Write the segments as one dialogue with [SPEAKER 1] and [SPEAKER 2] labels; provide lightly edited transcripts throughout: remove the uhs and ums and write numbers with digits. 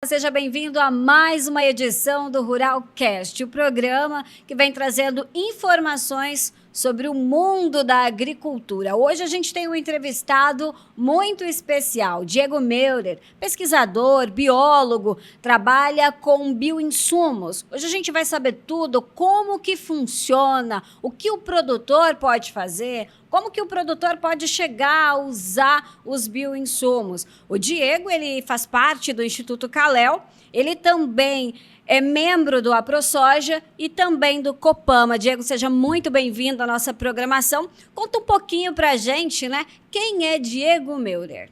[SPEAKER 1] Seja bem-vindo a mais uma edição do Ruralcast, o programa que vem trazendo informações sobre o mundo da agricultura. Hoje a gente tem um entrevistado muito especial, Diego Meurer, pesquisador, biólogo, trabalha com bioinsumos. Hoje a gente vai saber tudo, como que funciona, o que o produtor pode fazer, como que o produtor pode chegar a usar os bioinsumos. O Diego, ele faz parte do Instituto Calel, ele também é membro do AproSoja e também do Copama. Diego, seja muito bem-vindo à nossa programação. Conta um pouquinho para a gente, né? Quem é Diego Meurer?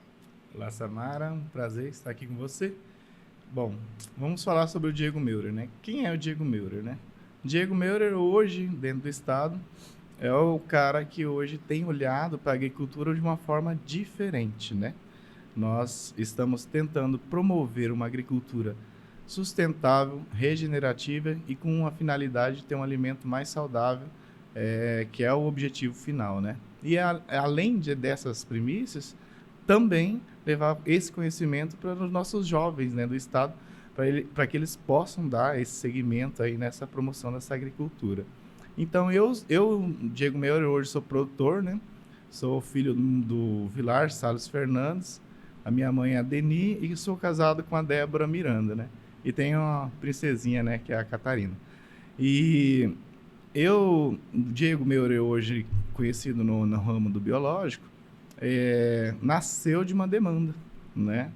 [SPEAKER 2] Olá, Samara. Um prazer estar aqui com você. Bom, vamos falar sobre o Diego Meurer, né? Quem é o Diego Meurer, né? Diego Meurer, hoje, dentro do estado, é o cara que hoje tem olhado para a agricultura de uma forma diferente, né? Nós estamos tentando promover uma agricultura sustentável, regenerativa e com a finalidade de ter um alimento mais saudável, que é o objetivo final, né? E além dessas premissas, também levar esse conhecimento para os nossos jovens, né, do estado, para que eles possam dar esse segmento aí nessa promoção dessa agricultura. Então, eu Diego Meurer, hoje sou produtor, né? Sou filho do Vilar Salles Fernandes, a minha mãe é a Deni e sou casado com a Débora Miranda, né? E tenho uma princesinha, né, que é a Catarina. E Diego Meurer, hoje conhecido no ramo do biológico, nasceu de uma demanda, né?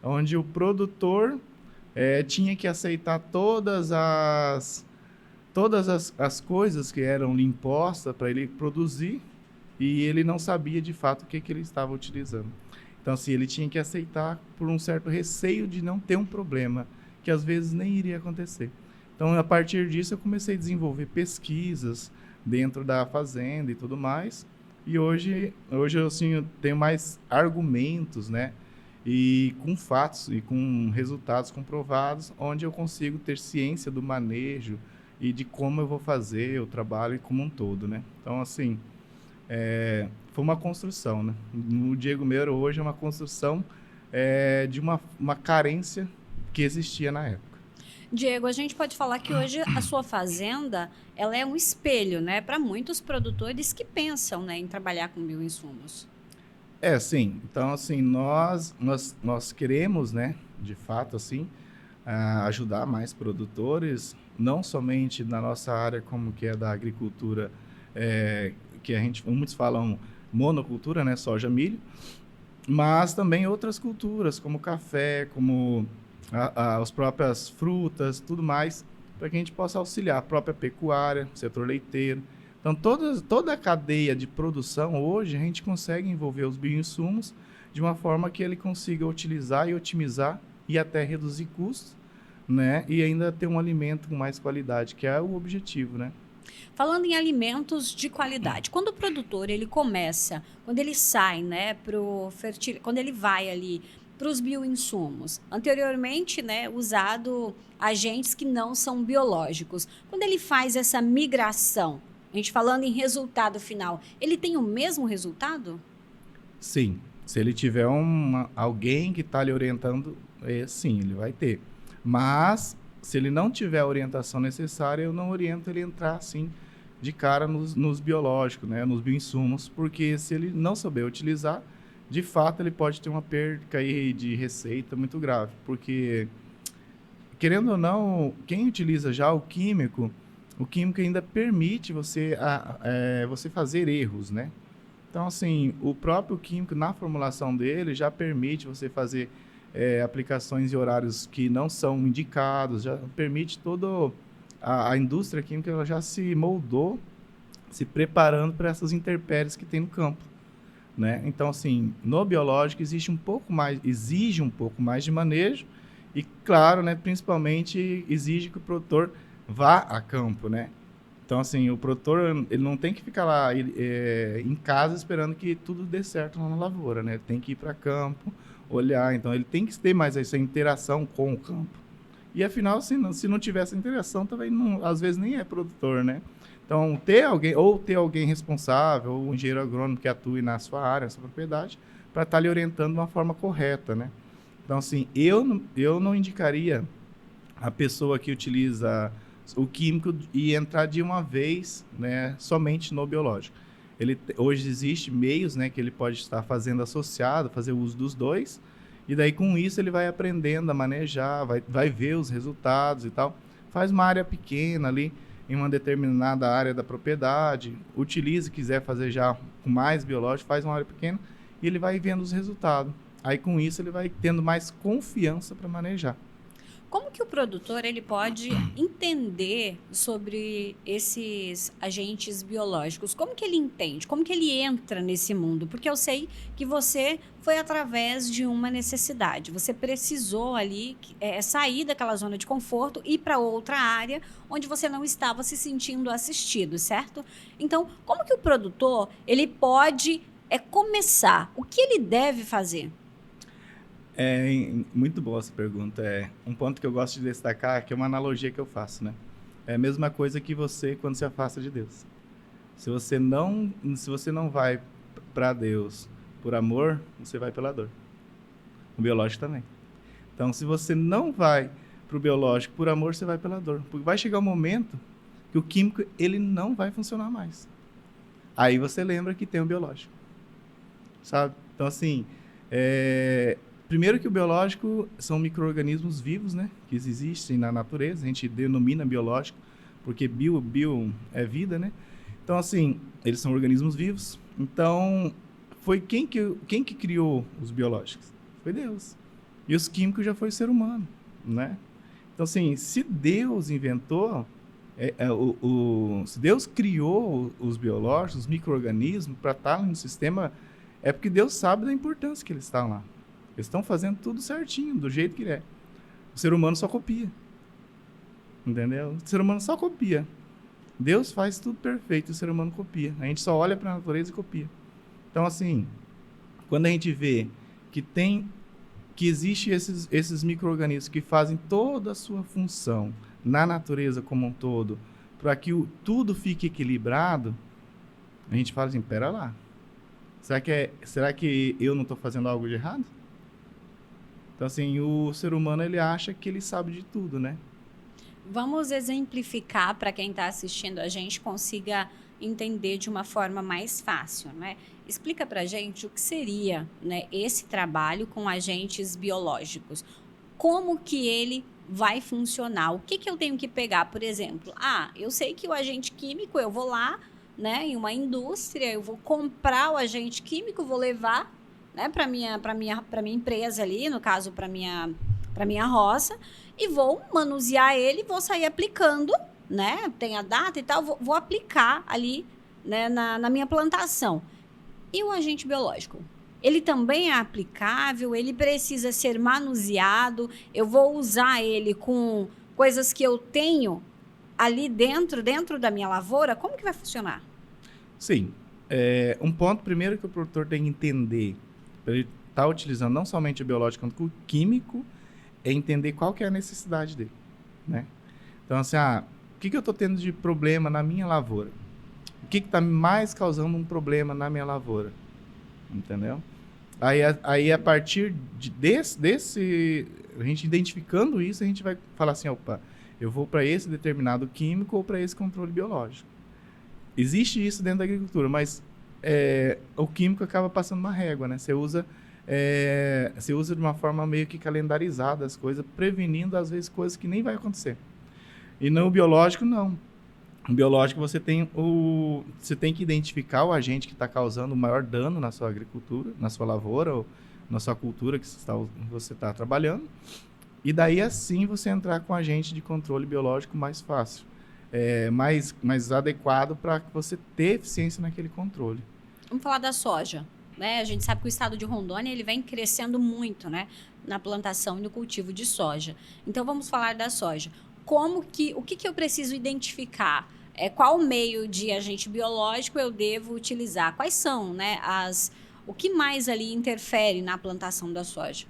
[SPEAKER 2] Onde o produtor tinha que aceitar todas as coisas que eram impostas para ele produzir e ele não sabia de fato o que ele estava utilizando. Então, assim, ele tinha que aceitar por um certo receio de não ter um problema, que às vezes nem iria acontecer. Então, a partir disso, eu comecei a desenvolver pesquisas dentro da fazenda e tudo mais. E hoje eu, assim, eu tenho mais argumentos, né? E com fatos e com resultados comprovados, onde eu consigo ter ciência do manejo e de como eu vou fazer o trabalho como um todo, né? Então, assim, foi uma construção, né? O Diego Meurer hoje é uma construção de uma carência que existia na época.
[SPEAKER 1] Diego, a gente pode falar que hoje a sua fazenda ela é um espelho, né, para muitos produtores que pensam, né, em trabalhar com bioinsumos.
[SPEAKER 2] Sim. Então, assim, nós queremos, né, de fato, assim, ajudar mais produtores, não somente na nossa área como que é da agricultura, que muitos falam monocultura, né, soja, milho, mas também outras culturas, como café, como as próprias frutas, tudo mais, para que a gente possa auxiliar a própria pecuária, o setor leiteiro. Então, toda a cadeia de produção, hoje, a gente consegue envolver os bioinsumos de uma forma que ele consiga utilizar e otimizar e até reduzir custos, né? E ainda ter um alimento com mais qualidade, que é o objetivo, né?
[SPEAKER 1] Falando em alimentos de qualidade, quando o produtor ele começa, quando ele sai, né, quando ele vai ali para os bioinsumos, anteriormente, né, usado agentes que não são biológicos. Quando ele faz essa migração, a gente falando em resultado final, ele tem o mesmo resultado?
[SPEAKER 2] Sim. Se ele tiver alguém que está lhe orientando, sim, ele vai ter. Mas, se ele não tiver a orientação necessária, eu não oriento ele a entrar, assim, de cara nos biológicos, né, nos bioinsumos, porque se ele não souber utilizar, de fato ele pode ter uma perda aí de receita muito grave, porque, querendo ou não, quem utiliza já o químico ainda permite você fazer erros, né? Então, assim, o próprio químico, na formulação dele, já permite você fazer aplicações em horários que não são indicados, já permite toda a indústria química, ela já se moldou, se preparando para essas intempéries que tem no campo, né? Então, assim, no biológico exige um pouco mais de manejo e, claro, né, principalmente exige que o produtor vá a campo, né? Então, assim, o produtor, ele não tem que ficar lá em casa esperando que tudo dê certo lá na lavoura, né? Ele tem que ir para campo, olhar. Então, ele tem que ter mais essa interação com o campo. E, afinal, se não tiver essa interação, também, às vezes, nem é produtor, né? Então, ter alguém responsável, ou um engenheiro agrônomo que atue na sua área, na sua propriedade, para estar lhe orientando de uma forma correta, né? Então, assim, eu não indicaria a pessoa que utiliza o químico e entrar de uma vez, né, somente no biológico. Hoje existe meios, né, que ele pode estar fazendo associado, fazer uso dos dois, e daí com isso ele vai aprendendo a manejar, vai ver os resultados e tal. Faz uma área pequena ali, em uma determinada área da propriedade, utiliza, quiser fazer já com mais biológico, faz uma área pequena e ele vai vendo os resultados. Aí com isso ele vai tendo mais confiança para manejar.
[SPEAKER 1] Como que o produtor ele pode entender sobre esses agentes biológicos? Como que ele entende? Como que ele entra nesse mundo? Porque eu sei que você foi através de uma necessidade. Você precisou ali sair daquela zona de conforto e ir para outra área onde você não estava se sentindo assistido, certo? Então, como que o produtor ele pode começar? O que ele deve fazer?
[SPEAKER 2] Muito boa essa pergunta. Um ponto que eu gosto de destacar, que é uma analogia que eu faço, né? É a mesma coisa que você quando se afasta de Deus. Se você não vai para Deus por amor, você vai pela dor. O biológico também. Então, se você não vai para o biológico por amor, você vai pela dor. Porque vai chegar um momento que o químico ele não vai funcionar mais. Aí você lembra que tem o biológico. Sabe? Então, assim, primeiro que o biológico são micro-organismos vivos, né? Que existem na natureza. A gente denomina biológico porque bio é vida, né? Então, assim, eles são organismos vivos. Então, foi quem que criou os biológicos? Foi Deus. E os químicos já foi o ser humano, né? Então, assim, se Deus inventou, se Deus criou os biológicos, os micro-organismos, para estar no sistema, é porque Deus sabe da importância que eles estão lá. Eles estão fazendo tudo certinho, do jeito que ele é. O ser humano só copia. Entendeu? O ser humano só copia. Deus faz tudo perfeito, o ser humano copia. A gente só olha para a natureza e copia. Então, assim, quando a gente vê que existe esses micro-organismos que fazem toda a sua função na natureza como um todo, para que tudo fique equilibrado, a gente fala assim, pera lá. Será que eu não estou fazendo algo de errado? Então, assim, o ser humano, ele acha que ele sabe de tudo, né?
[SPEAKER 1] Vamos exemplificar para quem está assistindo a gente consiga entender de uma forma mais fácil, né? Explica para a gente o que seria, né, esse trabalho com agentes biológicos. Como que ele vai funcionar? O que eu tenho que pegar, por exemplo? Eu sei que o agente químico, eu vou lá, né, em uma indústria, eu vou comprar o agente químico, vou levar, né, para minha empresa ali, no caso para minha roça, e vou manusear ele, vou sair aplicando, né? Tem a data e tal, vou aplicar ali, né, na minha plantação. E o agente biológico? Ele também é aplicável, ele precisa ser manuseado, eu vou usar ele com coisas que eu tenho ali dentro da minha lavoura, como que vai funcionar?
[SPEAKER 2] Sim. Um ponto primeiro que o produtor tem que entender, para ele estar utilizando não somente o biológico, quanto o químico, é entender qual que é a necessidade dele, né? Então, assim, o que eu estou tendo de problema na minha lavoura? O que está mais causando um problema na minha lavoura? Entendeu? Aí a partir desse, a gente identificando isso, a gente vai falar assim, opa, eu vou para esse determinado químico ou para esse controle biológico. Existe isso dentro da agricultura, mas o químico acaba passando uma régua, né? Você usa de uma forma meio que calendarizada as coisas, prevenindo, às vezes, coisas que nem vai acontecer. E no biológico, não. No biológico, você tem que identificar o agente que está causando o maior dano na sua agricultura, na sua lavoura, ou na sua cultura que você está trabalhando. E daí, assim, você entrar com o agente de controle biológico mais fácil. Mais adequado para você ter eficiência naquele controle.
[SPEAKER 1] Vamos falar da soja. Né? A gente sabe que o estado de Rondônia ele vem crescendo muito, né, na plantação e no cultivo de soja. Então, vamos falar da soja. O que eu preciso identificar? Qual meio de agente biológico eu devo utilizar? Quais são, né, o que mais ali interfere na plantação da soja?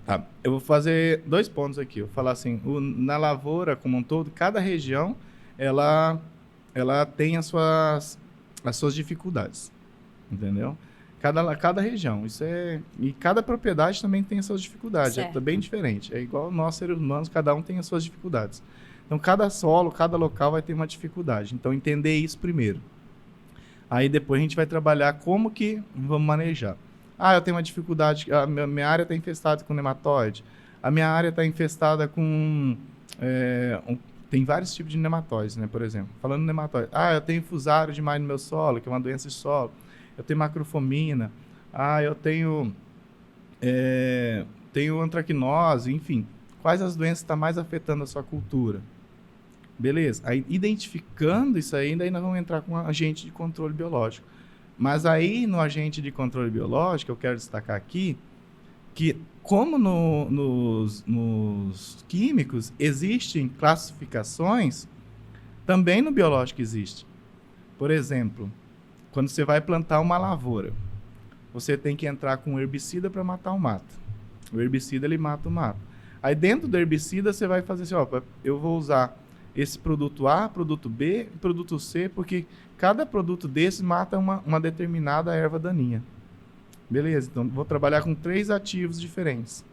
[SPEAKER 2] Tá, eu vou fazer 2 pontos aqui. Eu vou falar assim, na lavoura como um todo, cada região ela tem as suas dificuldades, entendeu? Cada região. E cada propriedade também tem as suas dificuldades. É bem diferente. É igual nós, seres humanos, cada um tem as suas dificuldades. Então, cada solo, cada local vai ter uma dificuldade. Então, entender isso primeiro. Aí, depois, a gente vai trabalhar como que vamos manejar. Eu tenho uma dificuldade, a minha área está infestada com nematóide. A minha área está infestada com... tem vários tipos de nematóides, né? Por exemplo, falando em nematóide. Eu tenho fusário demais no meu solo, que é uma doença de solo. Eu tenho macrofomina. Eu tenho antracnose, enfim. Quais as doenças estão mais afetando a sua cultura? Beleza. Aí, identificando isso aí, daí nós vamos entrar com um agente de controle biológico. Mas aí, no agente de controle biológico, eu quero destacar aqui que, como nos químicos existem classificações, também no biológico existe. Por exemplo, quando você vai plantar uma lavoura, você tem que entrar com um herbicida para matar o mato. O herbicida, ele mata o mato. Aí, dentro do herbicida, você vai fazer assim, eu vou usar esse produto A, produto B, produto C, porque cada produto desse mata uma determinada erva daninha. Beleza, então vou trabalhar com 3 ativos diferentes.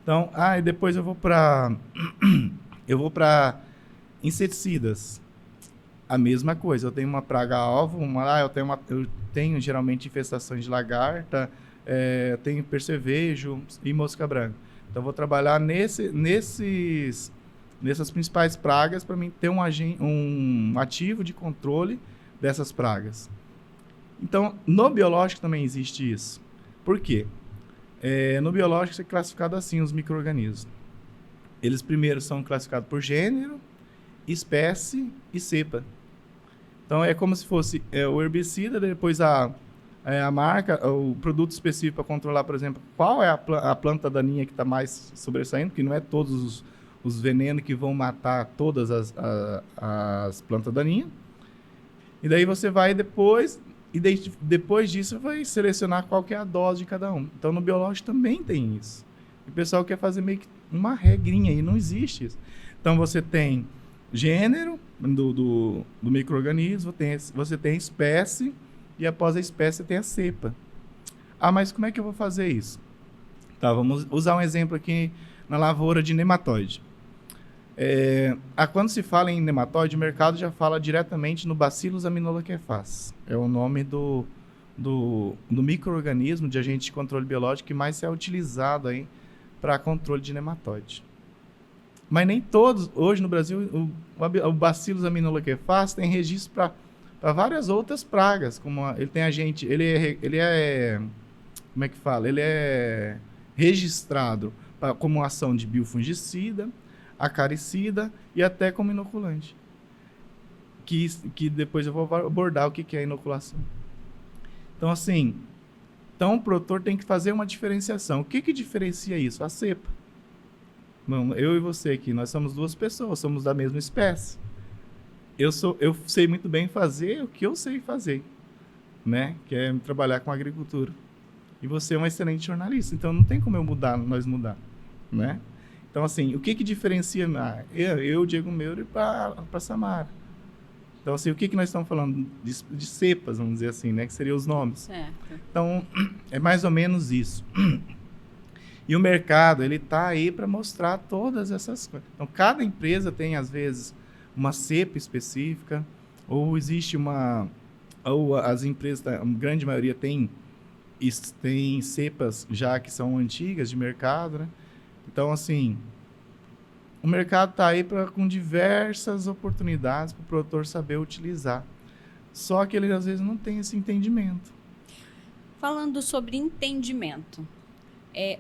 [SPEAKER 2] Então, e depois eu vou para inseticidas. A mesma coisa, eu tenho uma praga-alvo, eu tenho geralmente infestações de lagarta, tenho percevejo e mosca branca. Então, eu vou trabalhar nessas principais pragas para mim ter um ativo de controle dessas pragas. Então, no biológico também existe isso. Por quê? No biológico é classificado assim, os micro-organismos. Eles primeiro são classificados por gênero, espécie e cepa. Então, é como se fosse o herbicida, depois a marca, o produto específico para controlar, por exemplo, qual é a planta daninha que está mais sobressaindo, porque não é todos os venenos que vão matar todas as plantas daninhas. E daí você vai depois disso vai selecionar qual que é a dose de cada um. Então, no biológico também tem isso. E o pessoal quer fazer meio que uma regrinha e não existe isso. Então, você tem gênero do micro-organismo, você tem espécie, e após a espécie você tem a cepa. Mas como é que eu vou fazer isso? Tá, vamos usar um exemplo aqui na lavoura de nematóide. Quando se fala em nematóide, o mercado já fala diretamente no Bacillus aminolaquefaz. É o nome do micro-organismo de agente de controle biológico que mais é utilizado para controle de nematóide. Mas nem todos, hoje no Brasil, o Bacillus aminolaquefaz tem registro para várias outras pragas, como ele tem agente, ele é como é que fala? Ele é registrado como ação de biofungicida, acaricida e até como inoculante. Que depois eu vou abordar o que é inoculação. Então, assim, o produtor tem que fazer uma diferenciação. O que diferencia isso? A cepa. Não, eu e você aqui, nós somos 2 pessoas, somos da mesma espécie. Eu sei muito bem fazer o que eu sei fazer, né? Que é trabalhar com agricultura. E você é um excelente jornalista, então não tem como nós mudar, né? Então, assim, o que diferencia eu, Diego Meure, para Samara? Então, assim, o que nós estamos falando? De cepas, vamos dizer assim, né? Que seriam os nomes. Certo. Então, é mais ou menos isso. E o mercado, ele está aí para mostrar todas essas coisas. Então, cada empresa tem, às vezes, uma cepa específica, ou existe ou as empresas, a grande maioria tem cepas já que são antigas de mercado, né? Então, assim, o mercado está aí com diversas oportunidades para o produtor saber utilizar. Só que ele, às vezes, não tem esse entendimento.
[SPEAKER 1] Falando sobre entendimento,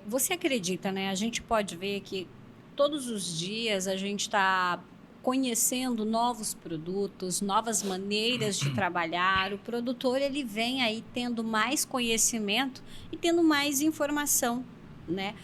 [SPEAKER 1] você acredita, né? A gente pode ver que todos os dias a gente está conhecendo novos produtos, novas maneiras de trabalhar. O produtor, ele vem aí tendo mais conhecimento e tendo mais informação, né?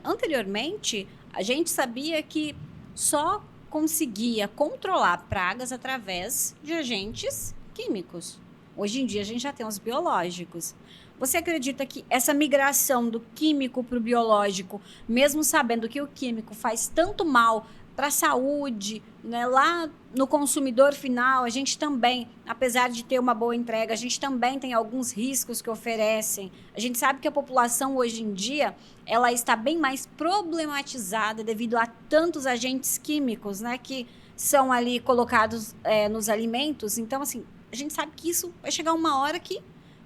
[SPEAKER 1] Anteriormente, a gente sabia que só conseguia controlar pragas através de agentes químicos. Hoje em dia, a gente já tem os biológicos. Você acredita que essa migração do químico para o biológico, mesmo sabendo que o químico faz tanto mal para a saúde, né, lá no consumidor final, a gente também, apesar de ter uma boa entrega, a gente também tem alguns riscos que oferecem. A gente sabe que a população hoje em dia, ela está bem mais problematizada devido a tantos agentes químicos, né, que são ali colocados nos alimentos. Então, assim, a gente sabe que isso vai chegar uma hora que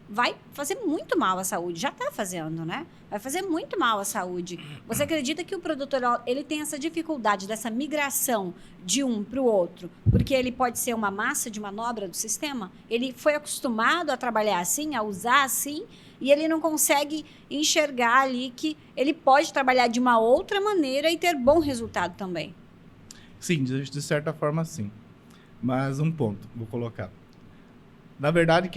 [SPEAKER 1] vai fazer muito mal à saúde. Já está fazendo, né? Vai fazer muito mal à saúde. Você acredita que o produtor ele tem essa dificuldade dessa migração de um para o outro, porque ele pode ser uma massa de manobra do sistema? Ele foi acostumado a trabalhar assim, a usar assim, e ele não consegue enxergar ali que ele pode trabalhar de uma outra maneira e ter bom resultado também.
[SPEAKER 2] Sim, de certa forma, sim. Mas um ponto, vou colocar. Na verdade,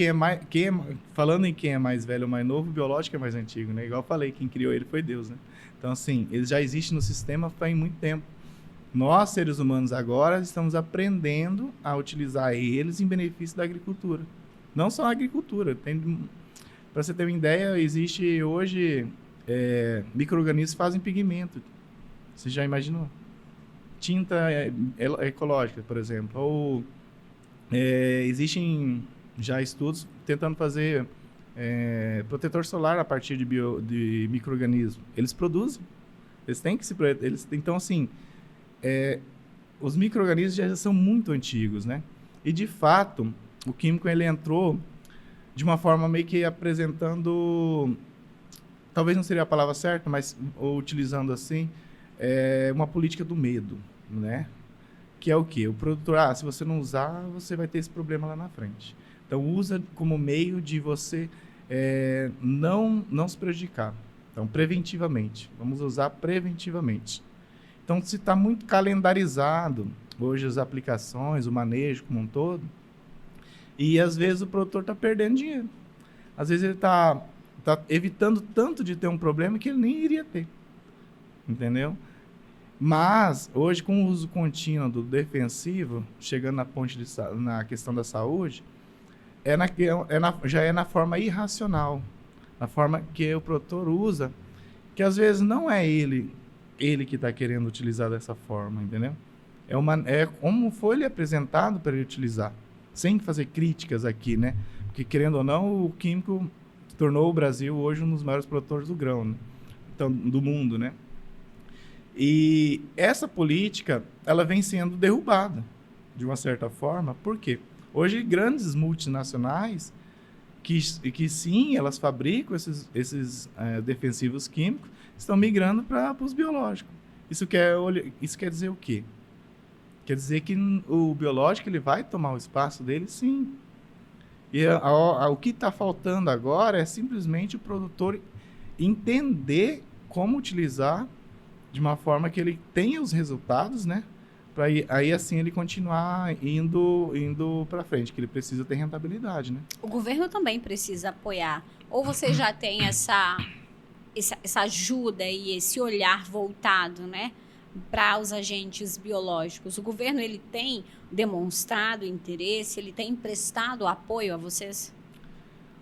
[SPEAKER 2] falando em quem é mais velho ou mais novo, o biológico é mais antigo, né? Igual eu falei, quem criou ele foi Deus, né? Então, assim, ele já existe no sistema faz muito tempo. Nós, seres humanos, agora estamos aprendendo a utilizar eles em benefício da agricultura. Não só a agricultura. Para você ter uma ideia, existe hoje micro-organismos que fazem pigmento. Você já imaginou? Tinta ecológica, por exemplo. Ou existem já estudos tentando fazer protetor solar a partir de micro-organismos. Eles produzem. Eles têm que então, assim, os micro-organismos já são muito antigos, né? E, de fato, o químico ele entrou de uma forma meio que apresentando, talvez não seria a palavra certa, mas utilizando assim, uma política do medo, né? Que é o quê? O produtor, se você não usar, você vai ter esse problema lá na frente. Então, usa como meio de você não se prejudicar. Então, preventivamente. Vamos usar preventivamente. Então, se está muito calendarizado, hoje as aplicações, o manejo como um todo, e às vezes o produtor está perdendo dinheiro. Às vezes ele está evitando tanto de ter um problema que ele nem iria ter. Entendeu? Mas, hoje, com o uso contínuo do defensivo, chegando na questão da saúde, já é na forma irracional, na forma que o produtor usa, que às vezes não é ele que está querendo utilizar dessa forma, entendeu? É como foi ele apresentado para ele utilizar, sem fazer críticas aqui, né? Porque, querendo ou não, o químico tornou o Brasil hoje um dos maiores produtores do grão, né? Então, do mundo, né? E essa política, ela vem sendo derrubada, de uma certa forma. Por quê? Hoje, grandes multinacionais, que sim, elas fabricam esses defensivos químicos, estão migrando para os biológicos. Isso quer dizer o quê? Quer dizer que o biológico ele vai tomar o espaço dele, sim. E o que está faltando agora é simplesmente o produtor entender como utilizar de uma forma que ele tenha os resultados, né? Para aí assim ele continuar indo para frente, que ele precisa ter rentabilidade, né?
[SPEAKER 1] O governo também precisa apoiar. Ou você já tem essa ajuda e esse olhar voltado, né, para os agentes biológicos? O governo ele tem demonstrado interesse, ele tem prestado apoio a vocês?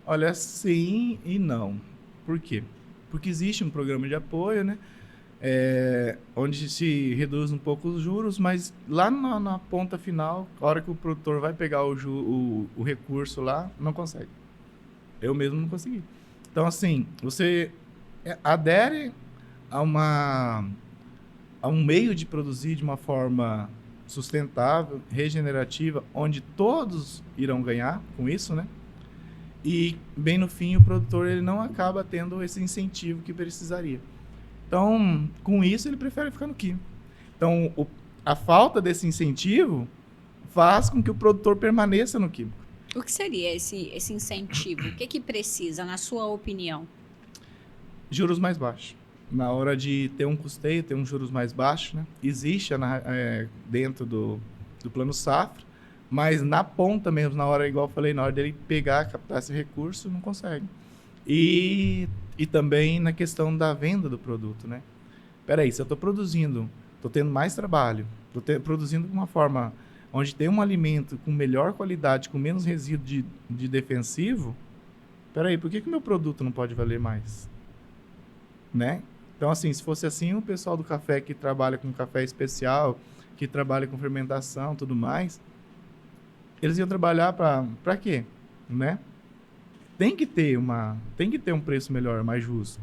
[SPEAKER 2] Olha, sim e não. Por quê? Porque existe um programa de apoio, né? Onde se reduz um pouco os juros, mas lá na ponta final, a hora que o produtor vai pegar o recurso lá, não consegue. Eu mesmo não consegui. Então, assim, você adere a um meio de produzir de uma forma sustentável, regenerativa, onde todos irão ganhar com isso, né? E, bem no fim, o produtor ele não acaba tendo esse incentivo que precisaria. Então, com isso, ele prefere ficar no químico. Então, a falta desse incentivo faz com que o produtor permaneça no químico.
[SPEAKER 1] O que seria esse incentivo? O que precisa, na sua opinião?
[SPEAKER 2] Juros mais baixos. Na hora de ter um custeio, ter uns juros mais baixos, né? Existe dentro do plano safra, mas na ponta mesmo, na hora, igual eu falei, na hora dele pegar, captar esse recurso, não consegue. E também na questão da venda do produto, né? Peraí, se eu estou produzindo, estou tendo mais trabalho, estou produzindo de uma forma onde tem um alimento com melhor qualidade, com menos resíduo de defensivo, Peraí, por que o meu produto não pode valer mais? Né? Então, assim, se fosse assim, o pessoal do café que trabalha com café especial, que trabalha com fermentação, tudo mais, eles iam trabalhar para quê? Né? Tem que ter um preço melhor, mais justo.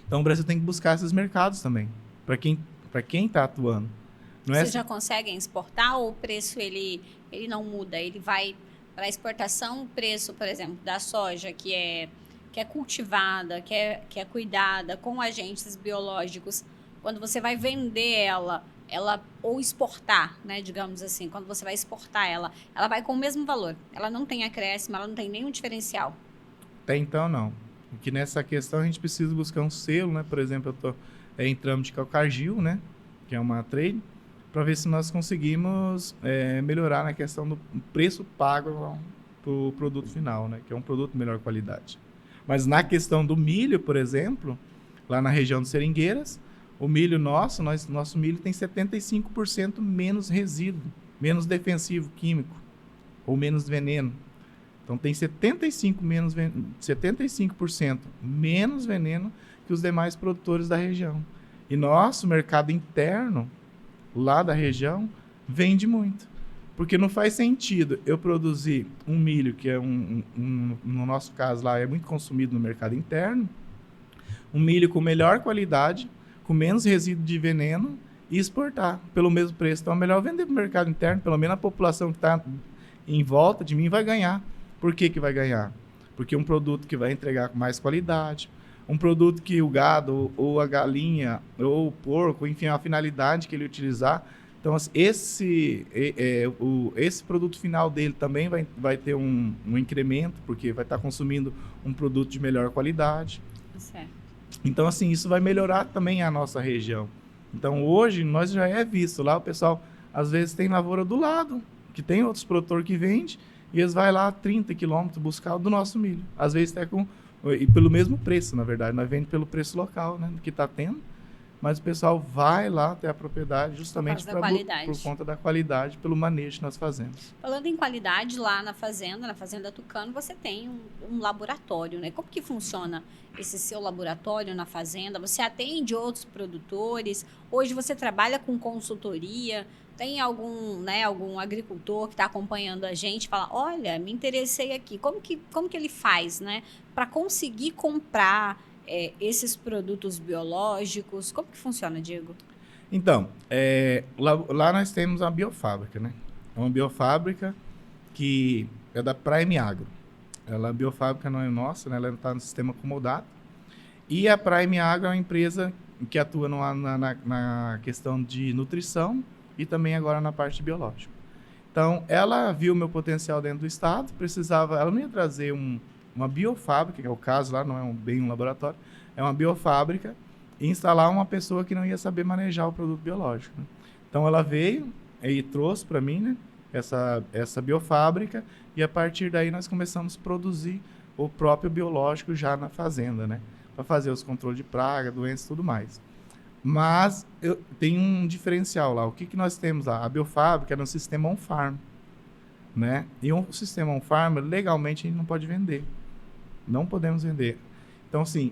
[SPEAKER 2] Então, o Brasil tem que buscar esses mercados também, para quem está atuando. Não é
[SPEAKER 3] Vocês já conseguem exportar ou o preço ele não muda? Ele vai para exportação, o preço, por exemplo, da soja que é cultivada, que é cuidada com agentes biológicos, quando você vai vender ela ou exportar, né, digamos assim, quando você vai exportar ela vai com o mesmo valor. Ela não tem acréscimo, ela não tem nenhum diferencial.
[SPEAKER 2] Até então, não. Porque nessa questão a gente precisa buscar um selo, né? Por exemplo, eu estou em trâmite com a Cargill, né? Que é uma trade, para ver se nós conseguimos melhorar na questão do preço pago para o produto final, né? Que é um produto de melhor qualidade. Mas na questão do milho, por exemplo, lá na região de Seringueiras, o milho nosso milho tem 75% menos resíduo, menos defensivo químico, ou menos veneno. Então tem 75% menos veneno que os demais produtores da região. E nosso mercado interno, lá da região, vende muito. Porque não faz sentido eu produzir um milho, que é no nosso caso lá, é muito consumido no mercado interno, um milho com melhor qualidade, com menos resíduo de veneno, e exportar pelo mesmo preço. Então é melhor vender para o mercado interno, pelo menos a população que está em volta de mim vai ganhar. Por que vai ganhar? Porque um produto que vai entregar com mais qualidade, um produto que o gado, ou a galinha, ou o porco, enfim, a finalidade que ele utilizar. Então, esse produto final dele também vai ter um incremento, porque vai estar consumindo um produto de melhor qualidade.
[SPEAKER 3] Certo.
[SPEAKER 2] Então, assim, isso vai melhorar também a nossa região. Então, hoje, nós já é visto lá, o pessoal, às vezes, tem lavoura do lado, que tem outros produtores que vendem, e eles vão lá 30 quilômetros buscar o do nosso milho. Às vezes até pelo mesmo preço, na verdade. Nós vendemos pelo preço local, né, que está tendo. Mas o pessoal vai lá até a propriedade justamente por conta da qualidade, pelo manejo que nós fazemos.
[SPEAKER 3] Falando em qualidade, lá na Fazenda Tucano, você tem um laboratório, né? Como que funciona esse seu laboratório na Fazenda? Você atende outros produtores? Hoje você trabalha com consultoria? Tem algum agricultor que está acompanhando a gente e fala, olha, me interessei aqui. Como que ele faz, né? Para conseguir comprar esses produtos biológicos? Como que funciona, Diego?
[SPEAKER 2] Então, lá nós temos uma biofábrica, né? É uma biofábrica que é da Prime Agro. A biofábrica não é nossa, né? Ela está no sistema acomodado. E a Prime Agro é uma empresa que atua na questão de nutrição e também agora na parte biológica. Então, ela viu meu potencial dentro do estado, ela não ia trazer uma biofábrica, que é o caso lá, não é bem um laboratório, é uma biofábrica, e instalar uma pessoa que não ia saber manejar o produto biológico, né? Então ela veio e trouxe para mim, né, essa biofábrica, e a partir daí nós começamos a produzir o próprio biológico já na fazenda, né, para fazer os controles de praga, doenças e tudo mais. Mas tem um diferencial lá. O que nós temos lá? A biofábrica é no sistema on-farm, né? E um sistema on-farm, legalmente, a gente não pode vender. Não podemos vender. Então, assim,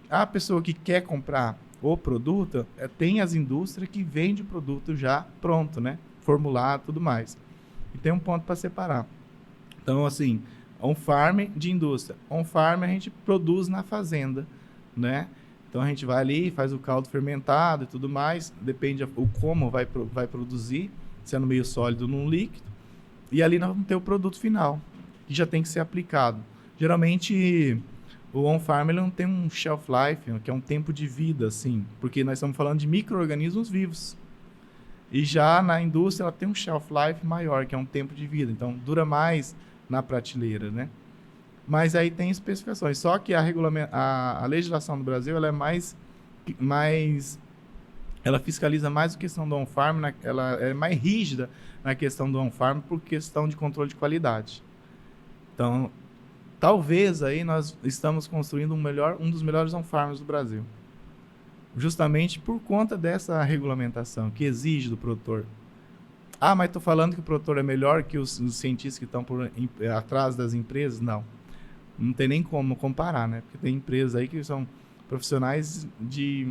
[SPEAKER 2] a pessoa que quer comprar o produto, tem as indústrias que vendem o produto já pronto, né? Formulado e tudo mais. E tem um ponto para separar. Então, assim, on-farm de indústria. On-farm a gente produz na fazenda, né? Então, a gente vai ali, faz o caldo fermentado e tudo mais. Depende o como vai produzir, se é no meio sólido ou no líquido. E ali nós vamos ter o produto final, que já tem que ser aplicado. Geralmente, o on-farm não tem um shelf life, que é um tempo de vida, assim, porque nós estamos falando de micro-organismos vivos. E já na indústria, ela tem um shelf life maior, que é um tempo de vida. Então, dura mais na prateleira, né? Mas aí tem especificações. Só que a legislação do Brasil ela é ela fiscaliza mais a questão do on-farm, ela é mais rígida na questão do on-farm por questão de controle de qualidade. Então, talvez aí nós estamos construindo um dos melhores on-farms do Brasil. Justamente por conta dessa regulamentação que exige do produtor. Ah, mas estou falando que o produtor é melhor que os cientistas que estão atrás das empresas? Não. não tem nem como comparar, né? Porque tem empresas aí que são profissionais de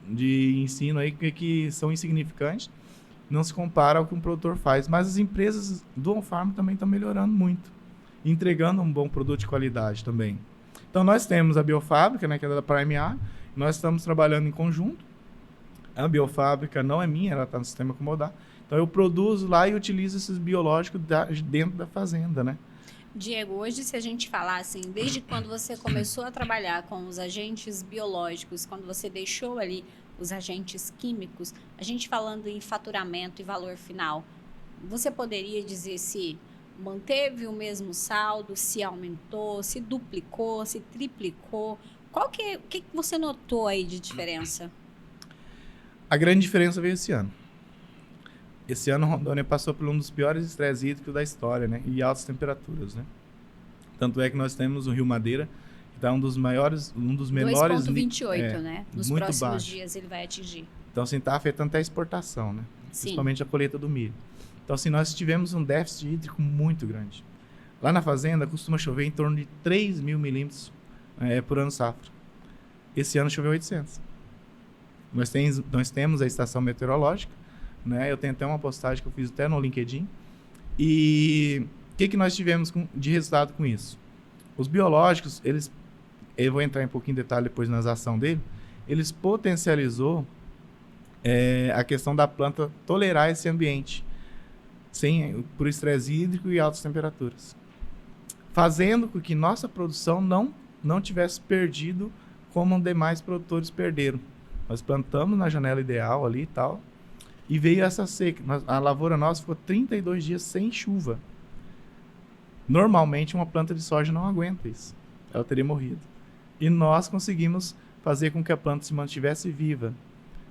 [SPEAKER 2] ensino aí que são insignificantes, não se compara ao que um produtor faz. Mas as empresas do on-farm também estão melhorando muito, entregando um bom produto de qualidade também. Então, nós temos a biofábrica, né, que é da Prime A, nós estamos trabalhando em conjunto. A biofábrica não é minha, ela está no sistema Acomodar. Então, eu produzo lá e utilizo esses biológicos dentro da fazenda, né?
[SPEAKER 3] Diego, hoje se a gente falar assim, desde quando você começou a trabalhar com os agentes biológicos, quando você deixou ali os agentes químicos, a gente falando em faturamento e valor final, você poderia dizer se manteve o mesmo saldo, se aumentou, se duplicou, se triplicou? O que você notou aí de diferença?
[SPEAKER 2] A grande diferença veio esse ano. Esse ano, Rondônia passou por um dos piores estresses hídricos da história, né? E altas temperaturas, né? Tanto é que nós temos o Rio Madeira, que está um dos menores...
[SPEAKER 3] 2,28, né? Nos
[SPEAKER 2] muito
[SPEAKER 3] próximos
[SPEAKER 2] baixo.
[SPEAKER 3] dias ele vai atingir.
[SPEAKER 2] Então, assim, está afetando até a exportação, né?
[SPEAKER 3] Sim.
[SPEAKER 2] Principalmente a colheita do milho. Então, assim, nós tivemos um déficit hídrico muito grande. Lá na fazenda, costuma chover em torno de 3 mil milímetros por ano safra. Esse ano choveu 800. Nós temos a estação meteorológica, né? Eu tenho até uma postagem que eu fiz até no LinkedIn. E o que nós tivemos de resultado com isso? Os biológicos, eu vou entrar em um pouquinho de detalhe depois nas ações dele, eles potencializou a questão da planta tolerar esse ambiente, por estresse hídrico e altas temperaturas, fazendo com que nossa produção não tivesse perdido como demais produtores perderam. Nós plantamos na janela ideal ali e tal, e veio essa seca. A lavoura nossa ficou 32 dias sem chuva. Normalmente uma planta de soja não aguenta isso. Ela teria morrido. E nós conseguimos fazer com que a planta se mantivesse viva.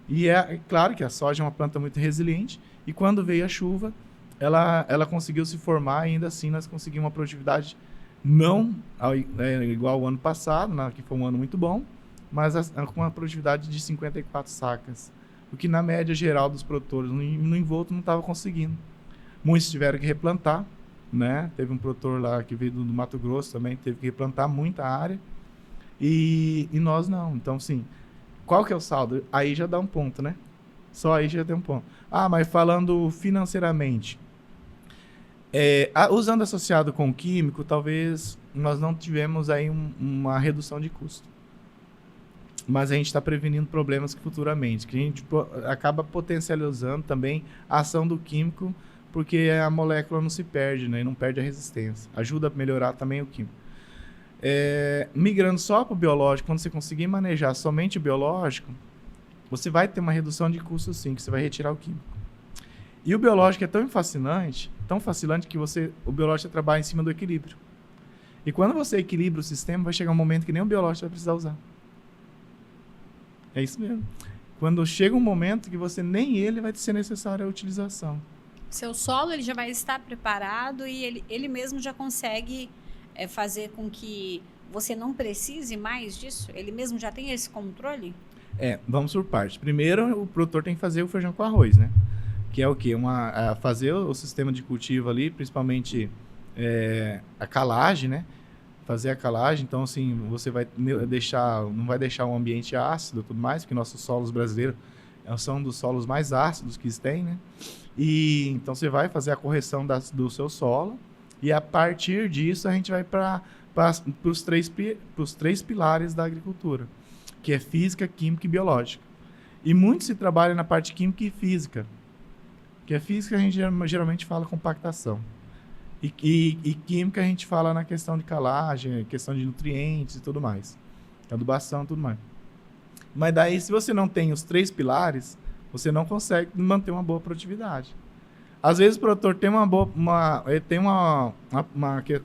[SPEAKER 2] E é claro que a soja é uma planta muito resiliente, e quando veio a chuva, ela conseguiu se formar, e ainda assim nós conseguimos uma produtividade não igual ao ano passado, que foi um ano muito bom, mas com uma produtividade de 54 sacas. O que na média geral dos produtores no envolto não estava conseguindo. Muitos tiveram que replantar, né? Teve um produtor lá que veio do Mato Grosso também, teve que replantar muita área, e nós não. Então, assim, qual que é o saldo? Aí já dá um ponto, né? Só aí já tem um ponto. Mas falando financeiramente, usando associado com o químico, talvez nós não tivemos aí uma redução de custo. Mas a gente está prevenindo problemas que futuramente, que a gente acaba potencializando também a ação do químico, porque a molécula não se perde, né? E não perde a resistência. Ajuda a melhorar também o químico. Migrando só para o biológico, quando você conseguir manejar somente o biológico, você vai ter uma redução de custo sim, que você vai retirar o químico. E o biológico é tão fascinante que o biológico trabalha em cima do equilíbrio. E quando você equilibra o sistema, vai chegar um momento que nem o biológico vai precisar usar. É isso mesmo. Quando chega um momento que nem ele vai ser necessário a utilização.
[SPEAKER 3] Seu solo ele já vai estar preparado e ele mesmo já consegue fazer com que você não precise mais disso? Ele mesmo já tem esse controle?
[SPEAKER 2] Vamos por partes. Primeiro, o produtor tem que fazer o feijão com arroz, né? Que é o quê? Fazer o sistema de cultivo ali, principalmente a calagem, né? Fazer a calagem, então assim, você não vai deixar um ambiente ácido e tudo mais, porque nossos solos brasileiros são dos solos mais ácidos que tem, né? E então você vai fazer a correção do seu solo, e a partir disso a gente vai para os três pilares da agricultura, que é física, química e biológica. E muito se trabalha na parte química e física, que a física a gente geralmente fala compactação. E química a gente fala na questão de calagem, questão de nutrientes e tudo mais. Adubação e tudo mais. Mas daí, se você não tem os três pilares, você não consegue manter uma boa produtividade. Às vezes o produtor tem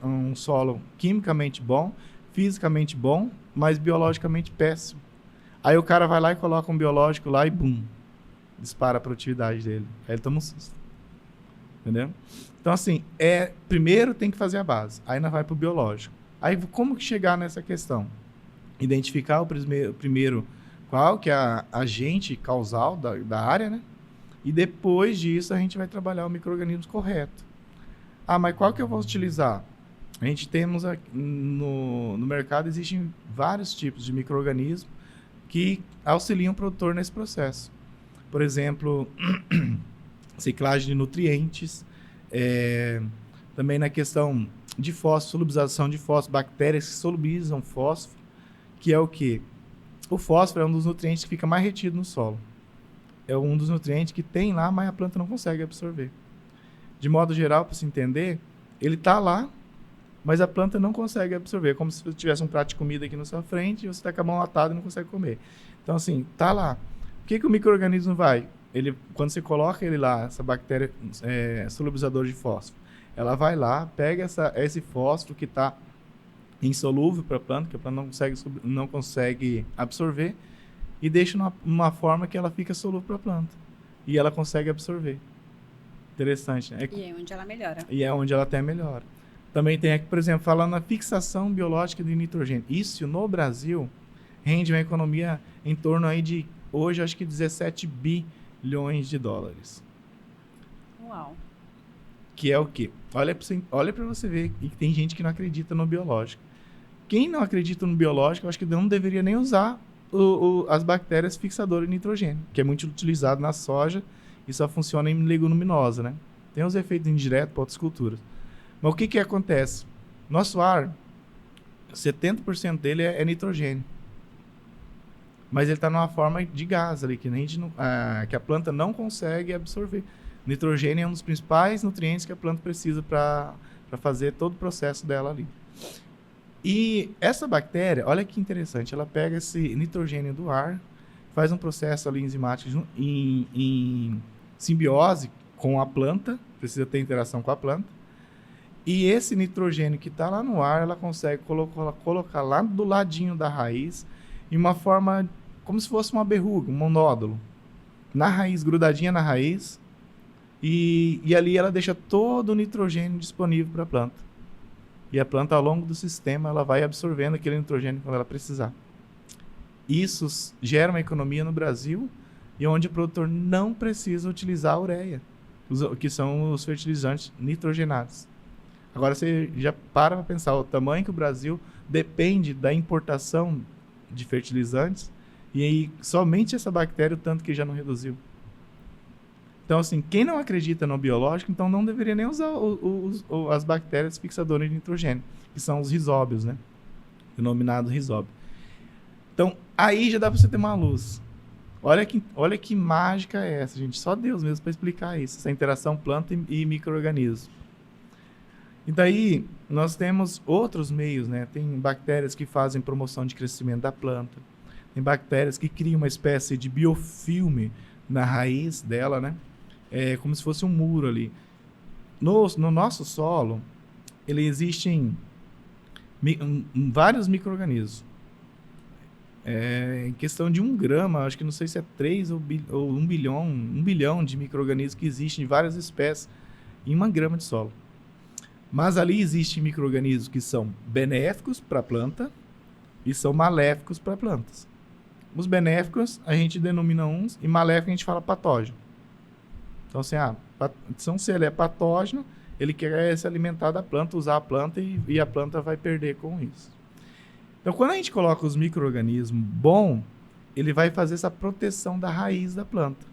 [SPEAKER 2] um solo quimicamente bom, fisicamente bom, mas biologicamente péssimo. Aí o cara vai lá e coloca um biológico lá e bum, dispara a produtividade dele. Aí ele toma um susto. Entendeu? Então, assim, primeiro tem que fazer a base. Aí nós vai para o biológico. Aí, como que chegar nessa questão? Identificar primeiro qual que é a agente causal da área, né? E depois disso, a gente vai trabalhar o micro-organismo correto. Mas qual que eu vou utilizar? A gente temos no mercado, existem vários tipos de micro-organismos que auxiliam o produtor nesse processo. Por exemplo, ciclagem de nutrientes, também na questão de fósforo, solubilização de fósforo, bactérias que solubilizam fósforo, que é o quê? O fósforo é um dos nutrientes que fica mais retido no solo. É um dos nutrientes que tem lá, mas a planta não consegue absorver. De modo geral, para se entender, ele está lá, mas a planta não consegue absorver. Como se tivesse um prato de comida aqui na sua frente e você está com a mão latada e não consegue comer. Então, assim, está lá. O que o micro-organismo vai? Quando você coloca ele lá, essa bactéria solubilizadora de fósforo, ela vai lá, pega esse fósforo que está insolúvel para a planta, que a planta não consegue absorver, e deixa numa forma que ela fica solúvel para a planta. E ela consegue absorver. Interessante, né?
[SPEAKER 3] E é onde ela melhora.
[SPEAKER 2] E é onde ela até melhora. Também tem aqui, por exemplo, falando na fixação biológica de nitrogênio. Isso, no Brasil, rende uma economia em torno aí de, hoje, acho que 17 bilhões de dólares.
[SPEAKER 3] Uau.
[SPEAKER 2] Que é o quê? Olha para você ver que tem gente que não acredita no biológico. Quem não acredita no biológico, eu acho que não deveria nem usar as bactérias fixadoras de nitrogênio, que é muito utilizado na soja e só funciona em leguminosa, né? Tem os efeitos indiretos para outras culturas. Mas o que acontece? Nosso ar, 70% dele é nitrogênio. Mas ele está numa forma de gás ali, que a planta não consegue absorver. Nitrogênio é um dos principais nutrientes que a planta precisa para fazer todo o processo dela ali. E essa bactéria, olha que interessante, ela pega esse nitrogênio do ar, faz um processo ali enzimático em simbiose com a planta, precisa ter interação com a planta, e esse nitrogênio que está lá no ar, ela consegue colocar lá do ladinho da raiz, em uma forma como se fosse uma berruga, um monódulo, na raiz, grudadinha na raiz, e ali ela deixa todo o nitrogênio disponível para a planta. E a planta, ao longo do sistema, ela vai absorvendo aquele nitrogênio quando ela precisar. Isso gera uma economia no Brasil, e onde o produtor não precisa utilizar a ureia, que são os fertilizantes nitrogenados. Agora você já para pensar o tamanho que o Brasil depende da importação de fertilizantes, e aí somente essa bactéria, o tanto que já não reduziu. Então, assim, quem não acredita no biológico, então não deveria nem usar as bactérias fixadoras de nitrogênio, que são os rizóbios, né? Denominado rizóbio. Então, aí já dá para você ter uma luz. Olha que mágica é essa, gente. Só Deus mesmo para explicar isso, essa interação planta e micro-organismo. E daí, nós temos outros meios, né? Tem bactérias que fazem promoção de crescimento da planta. Tem bactérias que criam uma espécie de biofilme na raiz dela, né? É como se fosse um muro ali. No nosso solo, existem vários micro-organismos. Em questão de 1 grama, acho que não sei se é 3 ou 1 bilhão de micro-organismos que existem de várias espécies em 1 grama de solo. Mas ali existem micro-organismos que são benéficos para a planta e são maléficos para plantas. Os benéficos a gente denomina uns e maléficos a gente fala patógeno. Então, assim, se ele é patógeno, ele quer se alimentar da planta, usar a planta e a planta vai perder com isso. Então, quando a gente coloca os micro-organismos bom, ele vai fazer essa proteção da raiz da planta.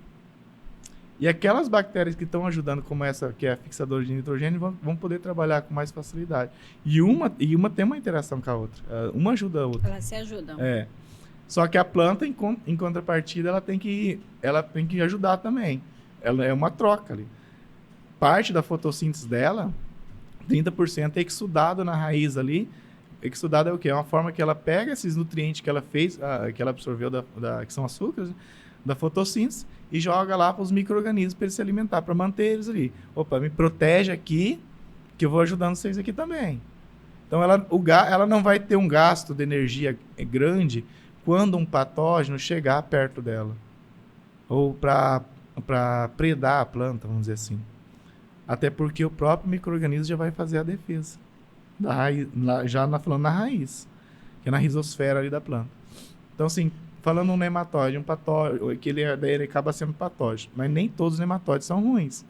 [SPEAKER 2] E aquelas bactérias que estão ajudando, como essa que é a fixadora de nitrogênio, vão poder trabalhar com mais facilidade. E uma tem uma interação com a outra. Uma ajuda a outra.
[SPEAKER 3] Elas se ajudam.
[SPEAKER 2] Só que a planta, em contrapartida, ela tem que ajudar também. Ela é uma troca ali. Parte da fotossíntese dela, 30% é exudado na raiz ali. Exudado é o quê? É uma forma que ela pega esses nutrientes que ela fez, que ela absorveu, que são açúcares, da fotossíntese, e joga lá para os micro-organismos para eles se alimentar, para manter eles ali. Opa, me protege aqui, que eu vou ajudando vocês aqui também. Então, ela não vai ter um gasto de energia grande quando um patógeno chegar perto dela. Ou para predar a planta, vamos dizer assim. Até porque o próprio micro-organismo já vai fazer a defesa. Da raiz, falando na raiz, que é na rizosfera ali da planta. Então, assim, falando um nematóide, um patógeno, que ele acaba sendo patógeno, mas nem todos os nematóides são ruins.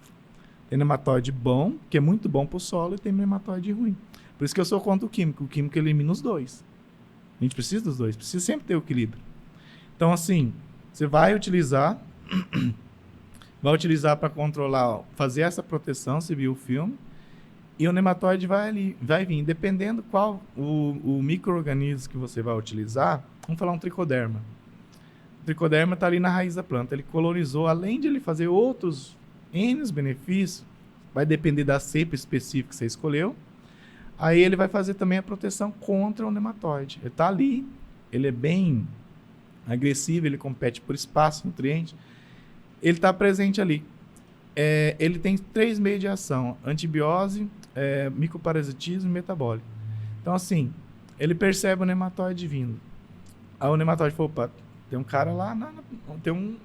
[SPEAKER 2] Tem nematóide bom, que é muito bom para o solo, e tem nematóide ruim. Por isso que eu sou contra o químico. O químico elimina os dois. A gente precisa dos dois. Precisa sempre ter o equilíbrio. Então, assim, você vai utilizar para controlar, fazer essa proteção, se viu o filme, e o nematóide vai vir. Dependendo qual o micro-organismo que você vai utilizar, vamos falar um tricoderma. O tricoderma está ali na raiz da planta. Ele colonizou, além de ele fazer outros N benefícios, vai depender da cepa específica que você escolheu, aí ele vai fazer também a proteção contra o nematóide. Ele está ali, ele é bem agressivo, ele compete por espaço, nutriente, ele está presente ali. Ele tem 3 meios de ação: antibiose, micoparasitismo e metabólico. Então, assim, ele percebe o nematóide vindo. Aí o nematóide falou: opa, tem um cara lá,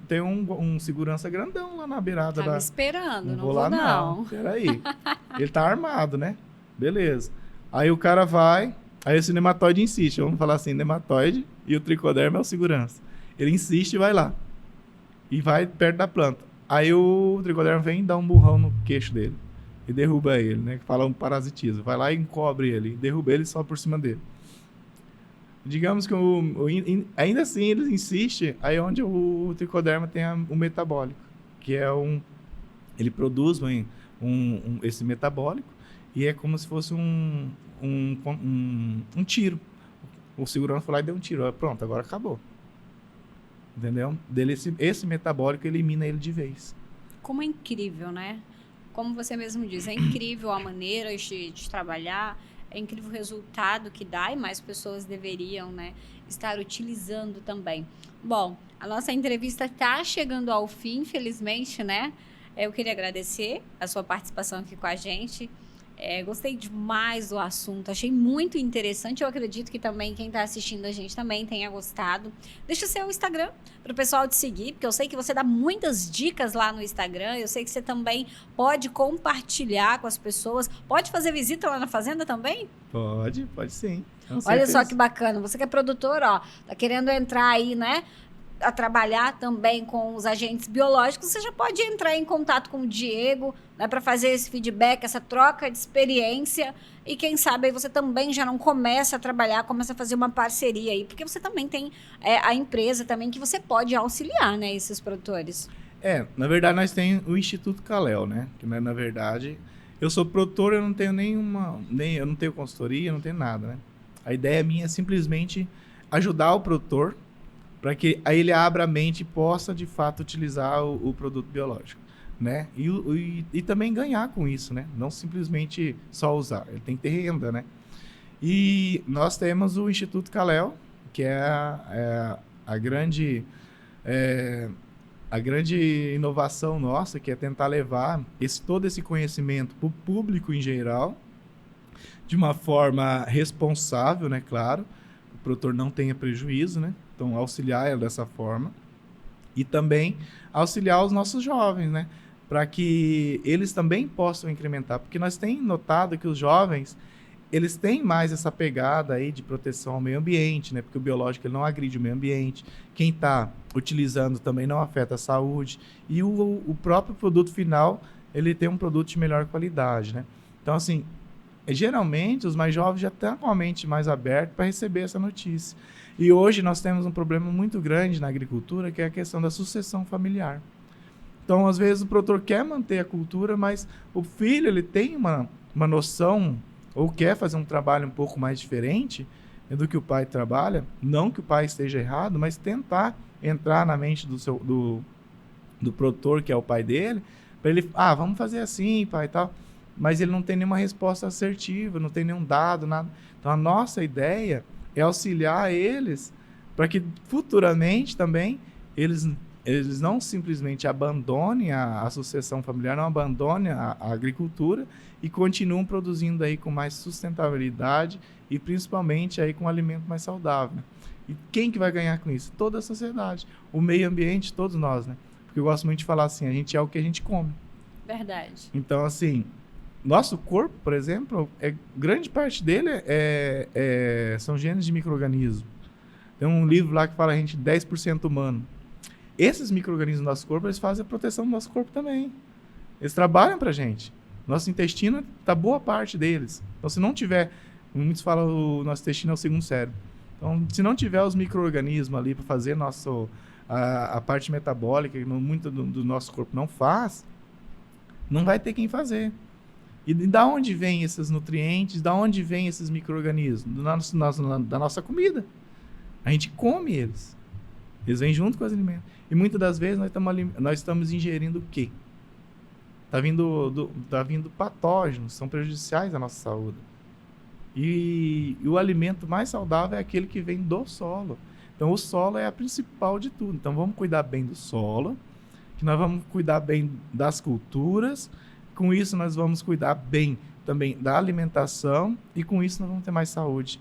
[SPEAKER 2] tem um segurança grandão lá na beirada
[SPEAKER 3] Tá me esperando, não
[SPEAKER 2] vou
[SPEAKER 3] vou
[SPEAKER 2] lá
[SPEAKER 3] não.
[SPEAKER 2] Peraí. Ele tá armado, né? Beleza. Aí o cara vai, aí esse nematóide insiste. Vamos falar assim, nematóide e o tricoderma é o segurança. Ele insiste e vai lá. E vai perto da planta. Aí o tricoderma vem e dá um burrão no queixo dele. E derruba ele, né? Que fala um parasitismo. Vai lá e encobre ele. Derruba ele só por cima dele. Digamos que ainda assim eles insistem, aí onde o tricoderma tem o metabólico, que é ele produz esse metabólico, e é como se fosse um tiro. O segurança foi lá e deu um tiro. Pronto, agora acabou. Entendeu? Esse metabólico elimina ele de vez.
[SPEAKER 3] Como é incrível, né? Como você mesmo diz, é incrível a maneira de trabalhar, é incrível o resultado que dá e mais pessoas deveriam, né, estar utilizando também. Bom, a nossa entrevista está chegando ao fim, infelizmente, né? Eu queria agradecer a sua participação aqui com a gente. Gostei demais do assunto, achei muito interessante. Eu acredito que também quem está assistindo a gente também tenha gostado. Deixa o seu Instagram para o pessoal te seguir, porque eu sei que você dá muitas dicas lá no Instagram. Eu sei que você também pode compartilhar com as pessoas. Pode fazer visita lá na fazenda também?
[SPEAKER 2] Pode sim.
[SPEAKER 1] Olha só que bacana. Você que é produtor, ó, tá querendo entrar aí, né, a trabalhar também com os agentes biológicos, você já pode entrar em contato com o Diego, né, para fazer esse feedback, essa troca de experiência, e quem sabe aí você também já não começa a trabalhar, começa a fazer uma parceria aí, porque você também tem a empresa também que você pode auxiliar, né, esses produtores.
[SPEAKER 2] Na verdade nós temos o Instituto Calel, né, que na verdade eu sou produtor, eu não tenho eu não tenho consultoria, eu não tenho nada, né. A ideia minha é simplesmente ajudar o produtor para que aí ele abra a mente e possa, de fato, utilizar o produto biológico, né? E também ganhar com isso, né? Não simplesmente só usar, ele tem que ter renda, né? E nós temos o Instituto Calel, que é a grande inovação nossa, que é tentar levar todo esse conhecimento para o público em geral, de uma forma responsável, né? Claro, o produtor não tenha prejuízo, né? Então, auxiliar ela dessa forma. E também auxiliar os nossos jovens, né? Para que eles também possam incrementar. Porque nós temos notado que os jovens, eles têm mais essa pegada aí de proteção ao meio ambiente, né? Porque o biológico ele não agride o meio ambiente. Quem está utilizando também não afeta a saúde. E o próprio produto final, ele tem um produto de melhor qualidade, né? Então, assim, geralmente os mais jovens já estão com a mente mais aberta para receber essa notícia. E hoje nós temos um problema muito grande na agricultura, que é a questão da sucessão familiar. Então, às vezes, o produtor quer manter a cultura, mas o filho ele tem uma noção, ou quer fazer um trabalho um pouco mais diferente do que o pai trabalha. Não que o pai esteja errado, mas tentar entrar na mente do produtor, que é o pai dele, para ele, vamos fazer assim, pai, e tal. Mas ele não tem nenhuma resposta assertiva, não tem nenhum dado, nada. Então, a nossa ideia é auxiliar eles para que futuramente também eles não simplesmente abandonem a sucessão familiar, não abandonem a agricultura e continuem produzindo aí com mais sustentabilidade e principalmente aí com um alimento mais saudável. E quem que vai ganhar com isso? Toda a sociedade, o meio ambiente, todos nós, né? Porque eu gosto muito de falar assim, a gente é o que a gente come.
[SPEAKER 3] Verdade.
[SPEAKER 2] Então, assim, nosso corpo, por exemplo, grande parte dele são genes de micro-organismos. Tem um livro lá que fala a gente 10% humano. Esses micro-organismos do nosso corpo, eles fazem a proteção do nosso corpo também. Eles trabalham pra gente. Nosso intestino tá boa parte deles. Então, se não tiver, muitos falam o nosso intestino é o segundo cérebro. Então, se não tiver os micro-organismos ali para fazer a parte metabólica, que muito do nosso corpo não faz, não vai ter quem fazer. E da onde vêm esses nutrientes? Da onde vêm esses micro-organismos? Da nossa comida. A gente come eles. Eles vêm junto com os alimentos. E muitas das vezes nós estamos ingerindo o quê? Tá vindo patógenos, são prejudiciais à nossa saúde. E o alimento mais saudável é aquele que vem do solo. Então, o solo é a principal de tudo. Então, vamos cuidar bem do solo, que nós vamos cuidar bem das culturas. Com isso, nós vamos cuidar bem também da alimentação e com isso nós vamos ter mais saúde.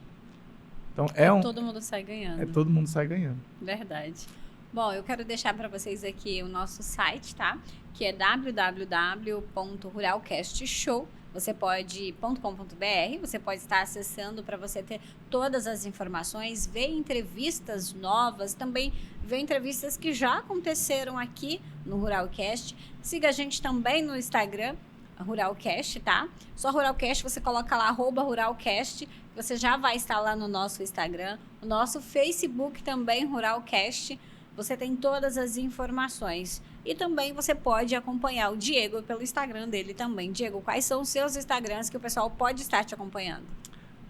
[SPEAKER 2] Então,
[SPEAKER 3] todo mundo sai ganhando.
[SPEAKER 2] Todo mundo sai ganhando.
[SPEAKER 3] Verdade. Bom, eu quero deixar para vocês aqui o nosso site, tá? Que é www.ruralcastshow.com.br. Você pode estar acessando para você ter todas as informações, ver entrevistas novas, também ver entrevistas que já aconteceram aqui no Ruralcast. Siga a gente também no Instagram, Ruralcast, tá? Só Ruralcast, você coloca lá, @Ruralcast, você já vai estar lá no nosso Instagram, o nosso Facebook também, Ruralcast. Você tem todas as informações. E também você pode acompanhar o Diego pelo Instagram dele também. Diego, quais são os seus Instagrams que o pessoal pode estar te acompanhando?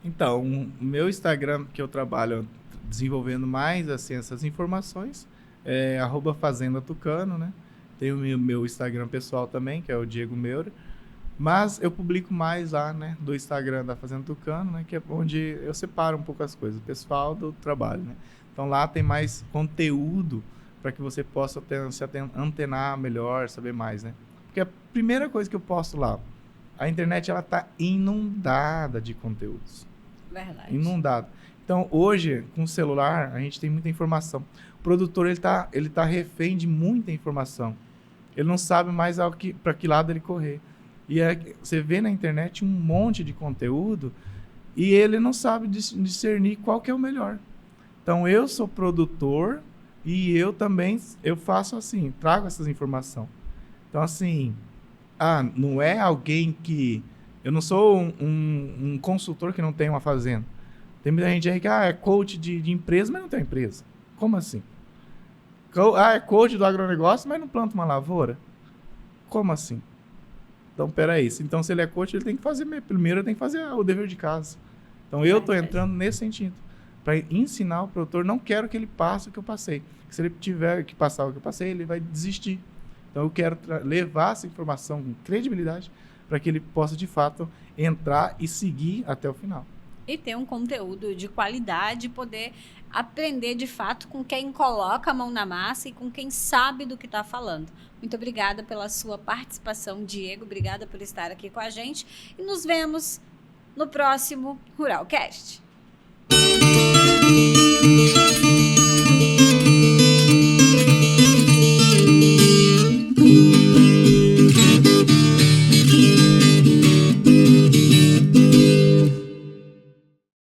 [SPEAKER 2] Então, o meu Instagram que eu trabalho desenvolvendo mais assim, essas informações é @FazendaTucano, né? Tem o meu Instagram pessoal também, que é o Diego Meura. Mas eu publico mais lá, né, do Instagram da Fazenda Tucano, né, que é onde eu separo um pouco as coisas, o pessoal do trabalho, né? Então lá tem mais conteúdo para que você possa se antenar melhor, saber mais, né? Porque a primeira coisa que eu posto lá, a internet ela tá inundada de conteúdos.
[SPEAKER 3] Verdade.
[SPEAKER 2] Inundada. Então hoje, com o celular, a gente tem muita informação. O produtor ele tá refém de muita informação. Ele não sabe mais para que lado ele correr. E você vê na internet um monte de conteúdo e ele não sabe discernir qual que é o melhor. Então, eu sou produtor e eu faço assim, trago essas informações. Então, assim, não é alguém que... Eu não sou um consultor que não tem uma fazenda. Tem muita gente aí que é coach de empresa, mas não tem empresa. Como assim? É coach do agronegócio, mas não planta uma lavoura? Como assim? Então, peraí. Então, se ele é coach, ele tem que fazer... Primeiro, ele tem que fazer o dever de casa. Então, eu estou entrando nesse sentido. Para ensinar o produtor, não quero que ele passe o que eu passei. Se ele tiver que passar o que eu passei, ele vai desistir. Então, eu quero levar essa informação com credibilidade para que ele possa, de fato, entrar e seguir até o final.
[SPEAKER 3] E ter um conteúdo de qualidade, poder aprender, de fato, com quem coloca a mão na massa e com quem sabe do que está falando. Muito obrigada pela sua participação, Diego. Obrigada por estar aqui com a gente. E nos vemos no próximo Ruralcast.